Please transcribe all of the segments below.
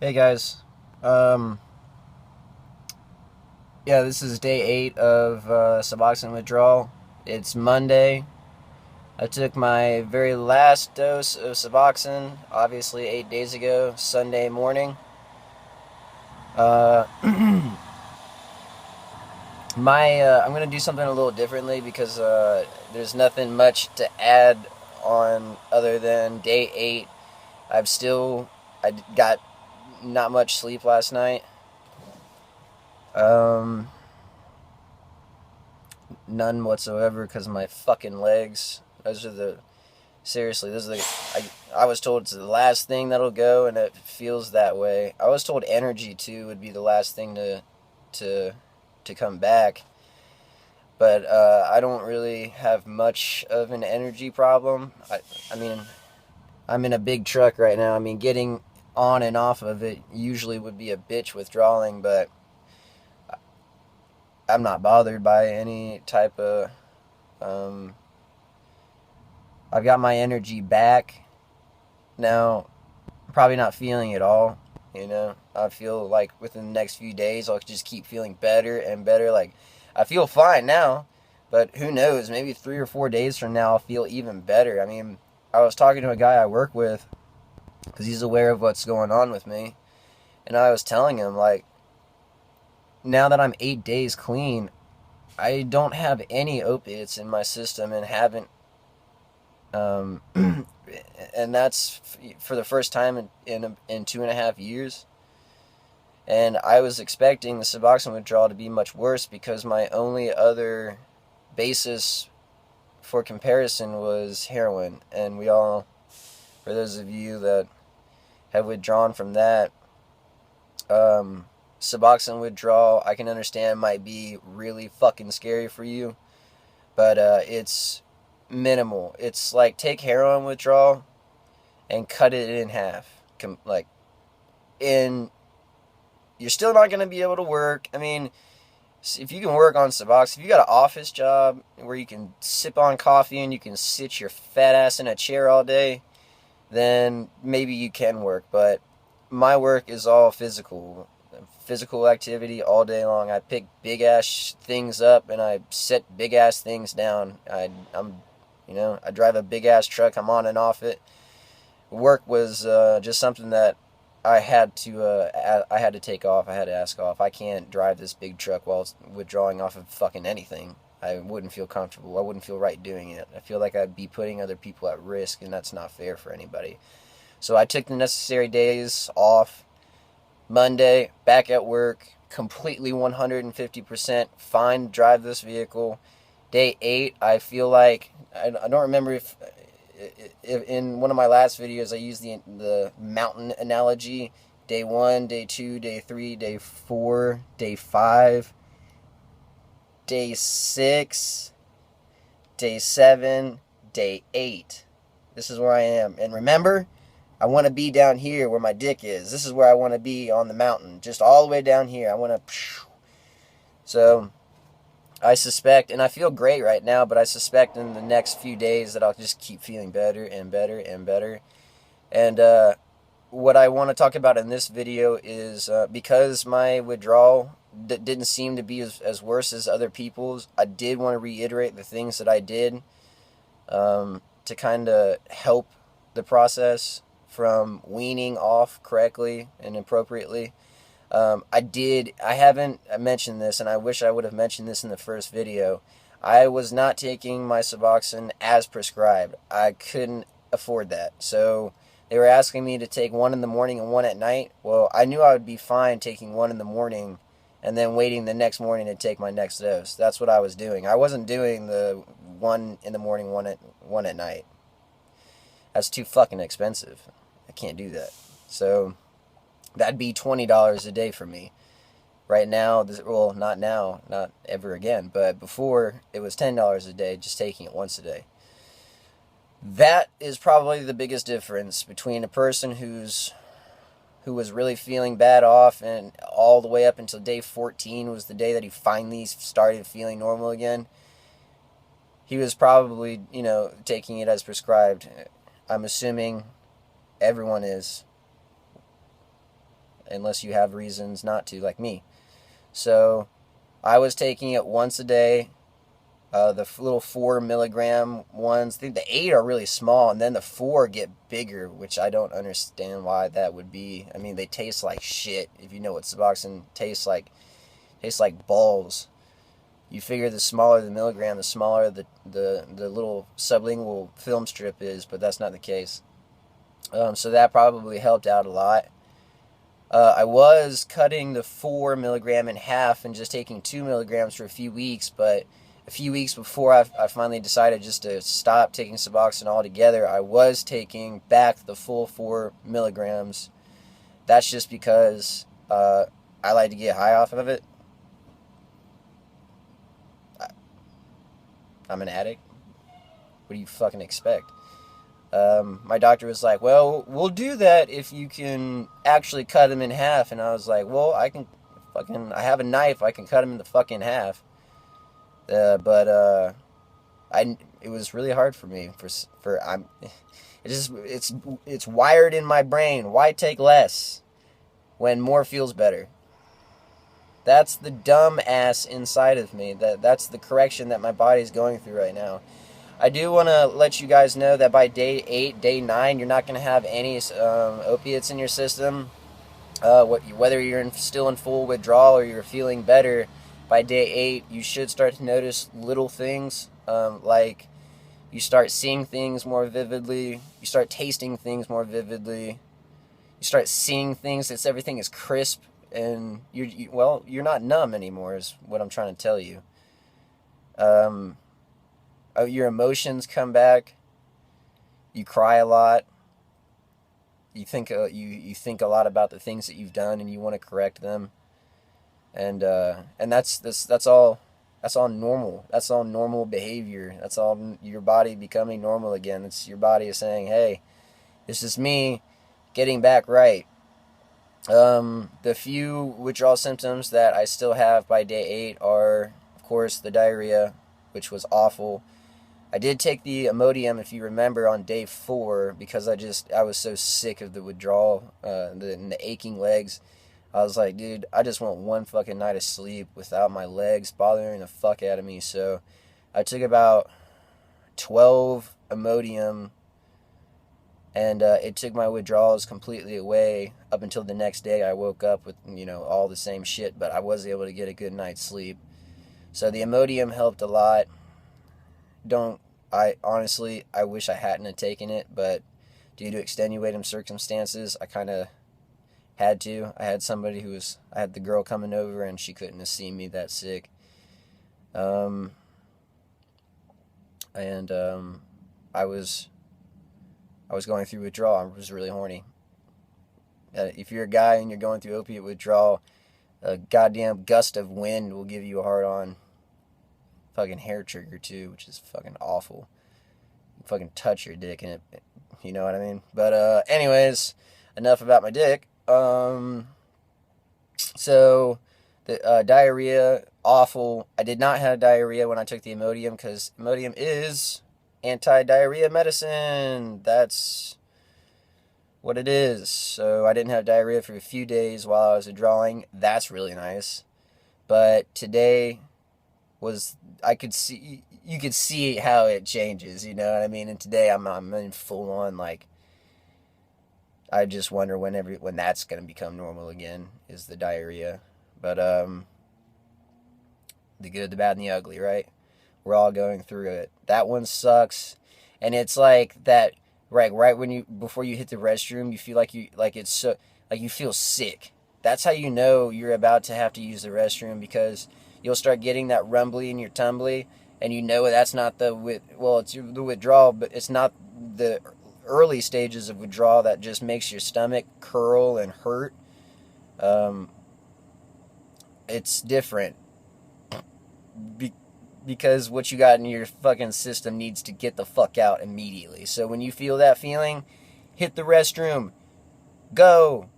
Hey guys, um, yeah, this is day 8 of suboxone withdrawal. It's Monday. I took my very last dose of suboxone, obviously 8 days ago, Sunday morning. Uh, I'm gonna do something a little differently because there's nothing much to add on other than day 8. I got not much sleep last night. Um, None whatsoever because of my fucking legs. Seriously, I was told it's the last thing that'll go, and it feels that way. I was told energy too would be the last thing to to come back, but I don't really have much of an energy problem. I mean, I'm in a big truck right now. I mean, getting on and off of it usually would be a bitch withdrawing, but I'm not bothered by any type of um, I've got my energy back now. I'm probably not feeling it all. I feel like within the next few days I'll just keep feeling better and better. Like I feel fine now, but who knows? Maybe 3 or 4 days from now I'll feel even better. I mean, I was talking to a guy I work with because he's aware of what's going on with me, and I was telling him like, now that I'm 8 days clean, I don't have any opiates in my system and haven't um, and that's for the first time in 2.5 years. And I was expecting the Suboxone withdrawal to be much worse because my only other basis for comparison was heroin, and we all, for those of you that have withdrawn from that, Suboxone withdrawal, I can understand might be really fucking scary for you, but it's minimal. It's like take heroin withdrawal and cut it in half. Like, in you're still not going to be able to work. I mean, if you can work on Suboxone, if you got an office job where you can sip on coffee and you can sit your fat ass in a chair all day, then maybe you can work. But my work is all physical activity all day long. I pick big ass things up and I set big ass things down. I drive a big ass truck. I'm on and off it. Work was just something that I had to take off. I had to ask off. I can't drive this big truck while withdrawing off of fucking anything. I wouldn't feel comfortable. I wouldn't feel right doing it. I feel like I'd be putting other people at risk, and that's not fair for anybody. So I took the necessary days off. Monday, back at work, completely 150% fine to drive this vehicle. Day 8, I feel like I don't remember if in one of my last videos I used the mountain analogy. Day 1, day 2, day 3, day 4, day 5, day 6, day 7, day 8. This is where I am. And remember, I want to be down here where my dick is. This is where I want to be on the mountain. Just all the way down here. I want to. So I suspect, and I feel great right now, but I suspect in the next few days that I'll just keep feeling better and better and better. And what I want to talk about in this video is because my withdrawal didn't seem to be as worse as other people's, I did want to reiterate the things that I did to kind of help the process from weaning off correctly and appropriately. I haven't mentioned this, and I wish I would have mentioned this in the first video. I was not taking my Suboxone as prescribed. I couldn't afford that. So they were asking me to take one in the morning and one at night. Well, I knew I would be fine taking one in the morning and then waiting the next morning to take my next dose. That's what I was doing. I wasn't doing the one in the morning, one at night. That's too fucking expensive. I can't do that. So that'd be $20 a day for me. Right now, well, not now, not ever again, but before it was $10 a day just taking it once a day. That is probably the biggest difference between a person who was really feeling bad off and all the way up until day 14 was the day that he finally started feeling normal again. He was probably, taking it as prescribed. I'm assuming everyone is. unless you have reasons not to, like me. So I was taking it once a day. The little 4 milligram ones, I think the 8 are really small, and then the 4 get bigger, which I don't understand why that would be. I mean, they taste like shit. If you know what suboxone tastes like balls. You figure the smaller the milligram, the smaller the little sublingual film strip is, but that's not the case. So that probably helped out a lot. I was cutting the 4 milligram in half and just taking 2 milligrams for a few weeks, but a few weeks before I finally decided just to stop taking suboxone altogether, I was taking back the full 4 milligrams. That's just because I like to get high off of it. I'm an addict. What do you fucking expect? My doctor was like, well, we'll do that if you can actually cut them in half. And I was like, well, I have a knife, I can cut them in the fucking half. But it was really hard for me it's wired in my brain. Why take less when more feels better? That's the dumb ass inside of me. That's the correction that my body's going through right now. I do want to let you guys know that by day 8, day 9, you're not going to have any opiates in your system. Whether you're still in full withdrawal or you're feeling better, by day 8, you should start to notice little things, like you start seeing things more vividly, you start tasting things more vividly, you start seeing things, everything is crisp, and you're not numb anymore, is what I'm trying to tell you. Your emotions come back. You cry a lot. You think you think a lot about the things that you've done, and you want to correct them. And that's all normal. That's all normal behavior. That's all your body becoming normal again. It's your body is saying, hey, this is me getting back right. The few withdrawal symptoms that I still have by day 8 are, of course, the diarrhea, which was awful. I did take the Imodium, if you remember, on day 4 because I was so sick of the withdrawal, the aching legs. I was like, dude, I just want one fucking night of sleep without my legs bothering the fuck out of me. So I took about 12 Imodium, and it took my withdrawals completely away up until the next day. I woke up with, all the same shit, but I was able to get a good night's sleep. So the Imodium helped a lot. I wish I hadn't have taken it, but due to extenuating circumstances, I kind of had to. I had the girl coming over, and she couldn't have seen me that sick. I was going through withdrawal. I was really horny. If you're a guy and you're going through opiate withdrawal, a goddamn gust of wind will give you a hard-on. Fucking hair trigger too, which is fucking awful. You fucking touch your dick and it, you know what I mean? But anyways, enough about my dick. So the diarrhea, awful. I did not have diarrhea when I took the Imodium because Imodium is anti-diarrhea medicine. That's what it is. So I didn't have diarrhea for a few days while I was withdrawing. That's really nice. But today you could see how it changes, you know what I mean? And today I'm in full on, like, I just wonder when that's going to become normal again, is the diarrhea. But the good, the bad, and the ugly, right? We're all going through it. That one sucks, and it's like that, right before you hit the restroom, you feel you feel sick. That's how you know you're about to have to use the restroom, because you'll start getting that rumbly in your tumbly, and that's not it's the withdrawal, but it's not the early stages of withdrawal that just makes your stomach curl and hurt. It's different. Because what you got in your fucking system needs to get the fuck out immediately. So when you feel that feeling, hit the restroom. Go.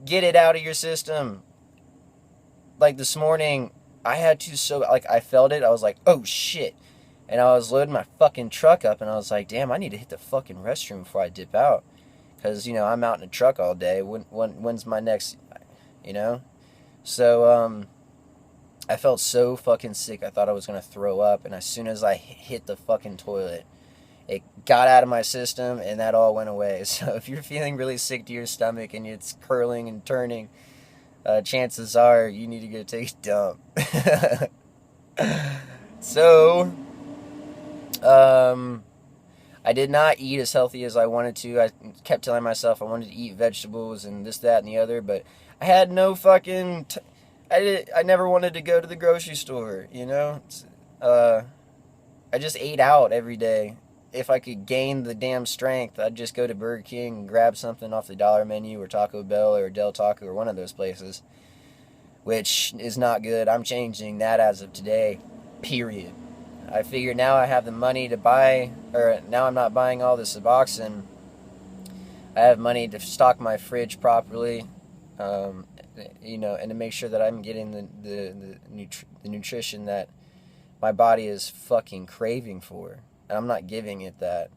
Get it out of your system. Like this morning, I had to, I felt it, I was like, oh shit. And I was loading my fucking truck up, and I was like, damn, I need to hit the fucking restroom before I dip out. Because, I'm out in a truck all day. When's my next, you know? So, I felt so fucking sick. I thought I was going to throw up. And as soon as I hit the fucking toilet, it got out of my system and that all went away. So if you're feeling really sick to your stomach and it's curling and turning, chances are you need to go take a dump. So, um, I did not eat as healthy as I wanted to. I kept telling myself I wanted to eat vegetables and this, that, and the other, but I had no fucking. I never wanted to go to the grocery store. You know, I just ate out every day. If I could gain the damn strength, I'd just go to Burger King and grab something off the dollar menu or Taco Bell or Del Taco or one of those places, which is not good. I'm changing that as of today. Period. I figure now I have the money to buy, or now I'm not buying all the suboxone. I have money to stock my fridge properly, um, and to make sure that I'm getting the nutrition that my body is fucking craving for. And I'm not giving it that.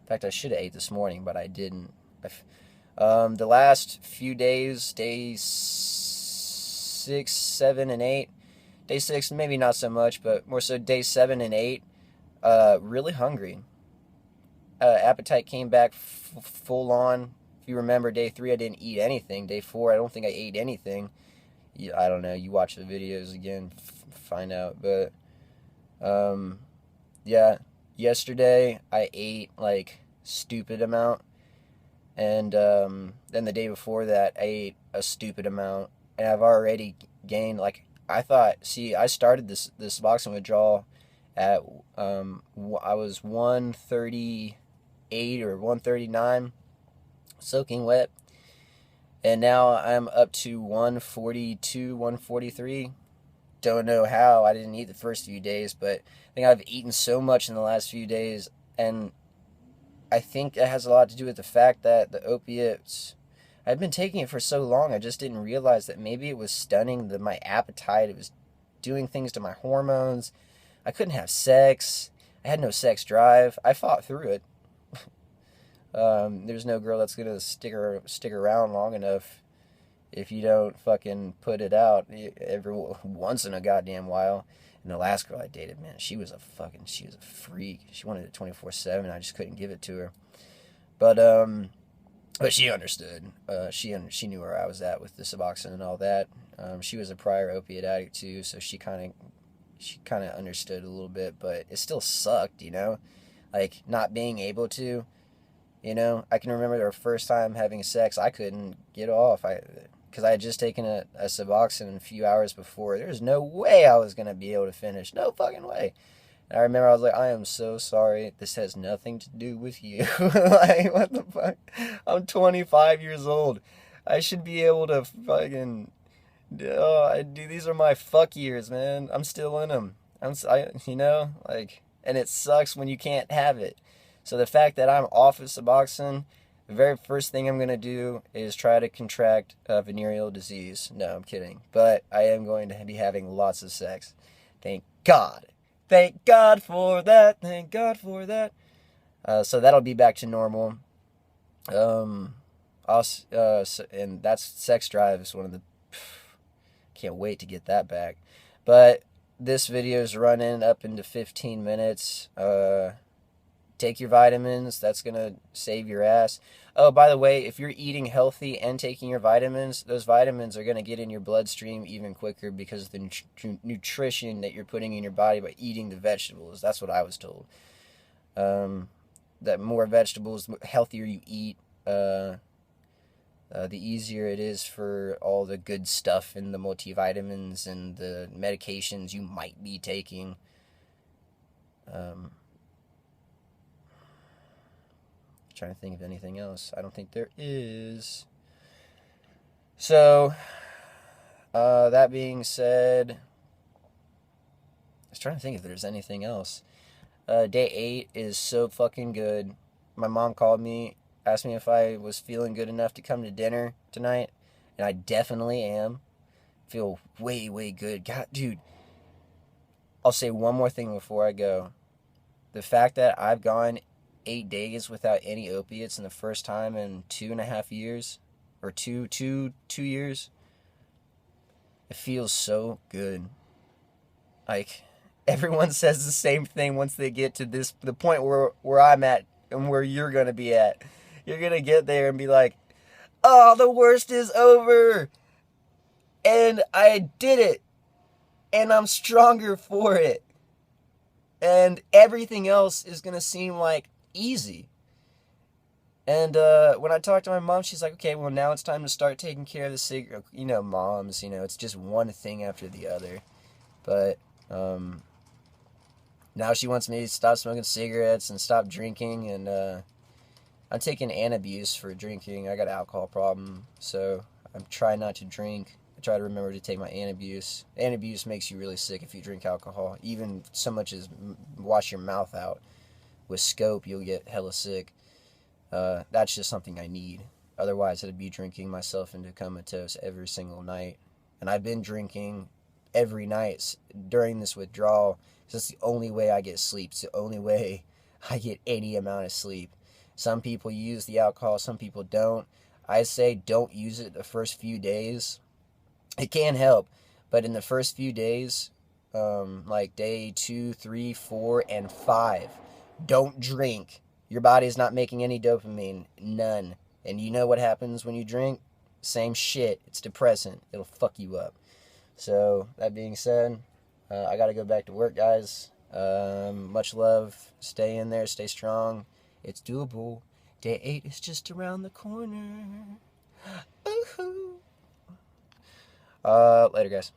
In fact, I should have ate this morning, but I didn't. The last few days, days 6, 7, and 8, day 6, maybe not so much, but more so day 7 and 8, really hungry. Appetite came back full on. If you remember, day 3, I didn't eat anything. Day 4, I don't think I ate anything. I don't know. You watch the videos again, find out. But, yeah, yesterday I ate, like, stupid amount. And then the day before that, I ate a stupid amount. And I've already gained, like, I started this boxing withdrawal at, I was 138 or 139, soaking wet. And now I'm up to 142, 143. Don't know how. I didn't eat the first few days, but I think I've eaten so much in the last few days. And I think it has a lot to do with the fact that the opiates, I've been taking it for so long, I just didn't realize that maybe it was stunning my appetite. It was doing things to my hormones. I couldn't have sex. I had no sex drive. I fought through it. There's no girl that's gonna stick around long enough if you don't fucking put it out every once in a goddamn while. And the last girl I dated, man, she was a freak. She wanted it 24/7. I just couldn't give it to her. But she understood. She knew where I was at with the suboxone and all that. She was a prior opiate addict too, so she kind of understood a little bit. But it still sucked, like not being able to. I can remember the first time having sex, I couldn't get off. Because I had just taken a suboxone a few hours before. There's no way I was gonna be able to finish. No fucking way. And I remember I was like, I am so sorry. This has nothing to do with you. Like, what the fuck? I'm 25 years old. I should be able to fucking. These are my fuck years, man. I'm still in them. And it sucks when you can't have it. So the fact that I'm off of suboxone, the very first thing I'm going to do is try to contract venereal disease. No, I'm kidding. But I am going to be having lots of sex. Thank God. Thank God for that. Thank God for that. So that'll be back to normal. And that's sex drive is one of the... Can't wait to get that back. But this video is running up into 15 minutes. Take your vitamins. That's going to save your ass. Oh, by the way, if you're eating healthy and taking your vitamins, those vitamins are going to get in your bloodstream even quicker because of the nutrition that you're putting in your body by eating the vegetables. That's what I was told. That more vegetables, the healthier you eat, the easier it is for all the good stuff and the multivitamins and the medications you might be taking. Trying to think of anything else. I don't think there is. So, that being said, I was trying to think if there's anything else. Day 8 is so fucking good. My mom called me, asked me if I was feeling good enough to come to dinner tonight, and I definitely am. Feel way, way good. God, dude, I'll say one more thing before I go. The fact that I've gone 8 days without any opiates in the first time in 2.5 years, or two years, It feels so good. Like, everyone says the same thing once they get to the point where I'm at and where you're gonna be at. You're gonna get there and be like, oh, the worst is over. And I did it. And I'm stronger for it. And everything else is gonna seem like easy. And when I talked to my mom, she's like, okay, well, now it's time to start taking care of the cigarette. You know, moms, it's just one thing after the other. But now she wants me to stop smoking cigarettes and stop drinking. And I'm taking Antabuse for drinking. I got an alcohol problem, so I'm trying not to drink. I try to remember to take my Antabuse. Antabuse makes you really sick if you drink alcohol. Even so much as wash your mouth out. With scope, you'll get hella sick. That's just something I need. Otherwise, I'd be drinking myself into comatose every single night. And I've been drinking every night during this withdrawal. It's the only way I get sleep. It's the only way I get any amount of sleep. Some people use the alcohol, some people don't. I say don't use it the first few days. It can help, but in the first few days, like day 2, 3, 4, and 5, don't drink. Your body's not making any dopamine. None. And you know what happens when you drink? Same shit. It's depressant. It'll fuck you up. So, that being said, I gotta go back to work, guys. Much love. Stay in there. Stay strong. It's doable. Day 8 is just around the corner. Woohoo! Later, guys.